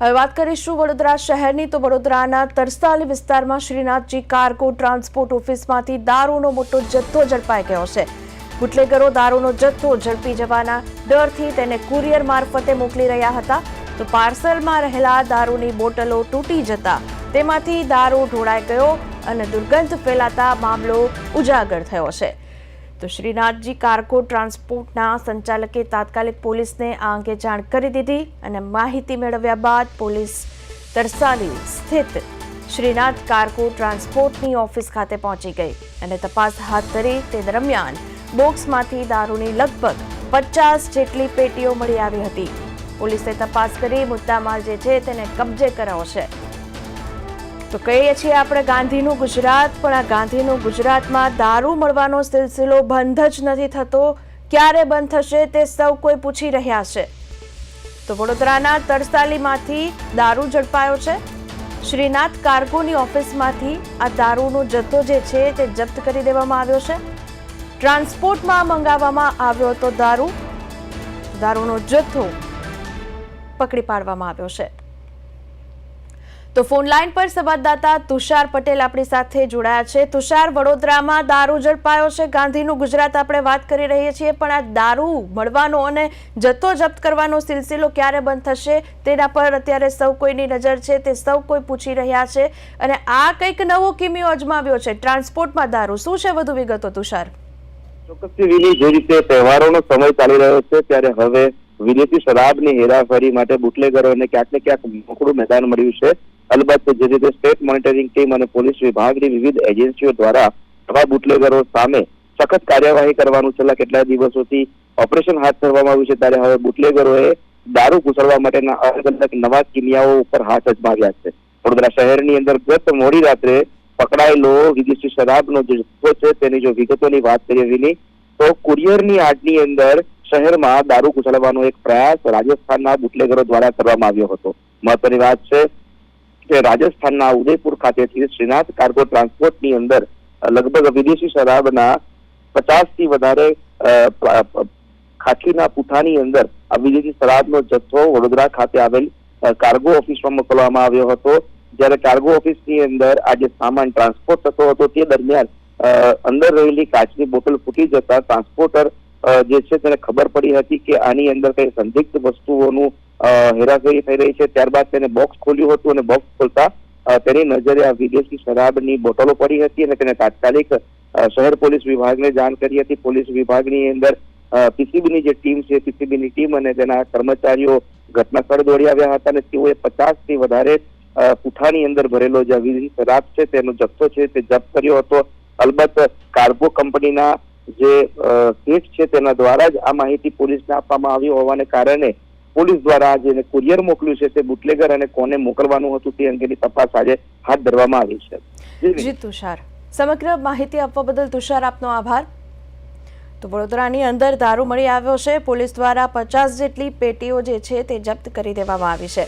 હવે વાત કરીશું વડોદરા શહેરની તો વડોદરાના તરસાલી વિસ્તારમાં શ્રીનાથજી કાર્ગો ટ્રાન્સપોર્ટ ઓફિસમાંથી દારૂનો મોટો જથ્થો ઝડપાઈ ગયો છે। બુટલેગરો દારૂનો જથ્થો ઝડપી જવાના ડરથી તેને કુરિયર મારફતે મોકલી રહ્યા હતા તો પાર્સલમાં રહેલા દારૂની બોટલો તૂટી જતા તેમાંથી દારૂ ઢોળાઈ ગયો અને દુર્ગંધ ફેલાતા મામલો ઉજાગર થયો છે। તો શ્રીનાથજી કાર્ગો ટ્રાન્સપોર્ટના સંચાલકે તાત્કાલિક પોલીસને આ અંગે જાણ કરી દીધી અને માહિતી મેળવ્યા બાદ પોલીસ તરસાલી સ્થિત શ્રીનાથ કાર્ગો ટ્રાન્સપોર્ટની ઓફિસ ખાતે પહોંચી ગઈ અને તપાસ હાથ ધરી। તે દરમિયાન બોક્સમાંથી દારૂની લગભગ 50 જેટલી પેટીઓ મળી આવી હતી। પોલીસે તપાસ કરી મુદ્દામાલ જે છે તેને કબજે કર્યો છે। તો કહીએ છીએ આપણે ગાંધીનું ગુજરાત, પણ આ ગાંધીનું ગુજરાતમાં દારૂ મળવાનો સિલસિલો બંધ જ નથી થતો। ક્યારે બંધ થશે તે સૌ કોઈ પૂછી રહ્યા છે। તો વડોદરાના તરસાલીમાંથી દારૂ ઝડપાયો છે। શ્રીનાથ કાર્ગોની ઓફિસમાંથી આ દારૂનો જથ્થો જે છે તે જપ્ત કરી દેવામાં આવ્યો છે। ટ્રાન્સપોર્ટમાં મંગાવવામાં આવ્યો હતો દારૂનો જથ્થો પકડી પાડવામાં આવ્યો છે। તો ફોન લાઈન પર સંવાદદાતા તુષાર પટેલ આપણી સાથે જોડાયા છે। તુષાર, વડોદરામાં દારૂ ઝડપાયો છે, ગાંધીનું ગુજરાત આપણે વાત કરી રહીએ છીએ, પણ આ દારૂ મળવાનો અને જથ્થો જપ્ત કરવાનો સિલસિલો ક્યારે બંધ થશે તેના પર અત્યારે સૌ કોઈની નજર છે, તે સૌ કોઈ પૂછી રહ્યા છે અને આ કંઈક નવો કિમિયો અજમાવ્યો છે ટ્રાન્સપોર્ટમાં દારૂ। શું છે વધુ વિગતો તુષાર? ચોક્કસથી જે રીતે તહેવારોનો સમય ચાલી રહ્યો છે ત્યારે હવે વિદેશી શરાબની હેરાફેરી માટે બુટલેગરોને ક્યાંક ને ક્યાંક મોકળું મેદાન મળ્યું છે। અલબત્ત જે રીતે સ્ટેટ મોનિટરિંગ ટીમ અને પોલીસ વિભાગની વિવિધ એજન્સીઓ દ્વારા આવા બુટલેગરો સામે સખત કાર્યવાહી કરવાનું છેલ્લા કેટલાય દિવસોથી ઓપરેશન હાથ ધરવામાં આવ્યું છે ત્યારે હવે બુટલેગરોએ દારૂ ઘૂસડવા માટેના અલગ અલગ નવા કિમિયાઓ ઉપર હાથ અજમાવ્યા છે। વડોદરા શહેરની અંદર ગત મોડી રાત્રે પકડાયેલો વિદેશી શરાબનો જે જથ્થો છે તેની જો વિગતોની વાત કરીએ વિની તો કુરિયરની આડની અંદર શહેરમાં દારૂ ઘૂસડવાનો એક પ્રયાસ રાજસ્થાનના બુટલેગરો દ્વારા કરવામાં આવ્યો હતો। મહત્વની વાત છે કે રાજસ્થાનના ઉદયપુર ખાતેથી શ્રીનાથ કાર્ગો ટ્રાન્સપોર્ટની અંદર લગભગ વિદેશી શરાબના 50 થી વધારે ખાખીના પુઠાની અંદર આ વિદેશી શરાબનો જથ્થો વડોદરા ખાતે આવેલ કાર્ગો ઓફિસમાં મોકલવામાં આવ્યો હતો। જ્યારે કાર્ગો ઓફિસની અંદર આ જે સામાન ટ્રાન્સપોર્ટ થતો હતો તે દરમિયાન અંદર રહેલી કાચની બોટલ ફૂટી જતા ટ્રાન્સપોર્ટર જે છે તેને ખબર પડી હતી કે આની અંદર કઈ સંદિગ્ધ વસ્તુઓનું હેરાફેરી થઈ રહી છે। ત્યારબાદ તેને બોક્સ ખોલ્યું હતું અને બોક્સ ખોલતા તેની નજરે આ વિદેશી શરાબની બોટલો પડી હતી અને તેને તાત્કાલિક શહેર પોલીસ વિભાગને જાણ કરી હતી। પોલીસ વિભાગની અંદર પીસીબીની જે ટીમ છે પીસીબીની ટીમ અને તેના કર્મચારીઓ ઘટના સ્થળે દોડી આવ્યા હતા અને તેઓએ 50 થી વધારે પુઠાની અંદર ભરેલો જે વિદેશી શરાબ છે તેનો જથ્થો છે તે જપ્ત કર્યો હતો। અલબત્ત કાર્ગો કંપનીના જે શેઠ છે તેના દ્વારા જ આ માહિતી પોલીસને આપવામાં આવી હોવાને કારણે પોલીસ દ્વારા જેને કુરિયર મોકલ્યું છે તે બુટલેગર અને કોને મોકલવાનું હતું તે અંગેની તપાસ આજે હાથ ધરવામાં આવી છે। જી તુષાર, સમગ્ર માહિતી આપવા બદલ તુષાર આપનો આભાર। તો વડોદરાની અંદર દારૂ મળી આવ્યો છે, પોલીસ દ્વારા 50 જેટલી પેટીઓ જે છે તે જપ્ત કરી દેવામાં આવી છે।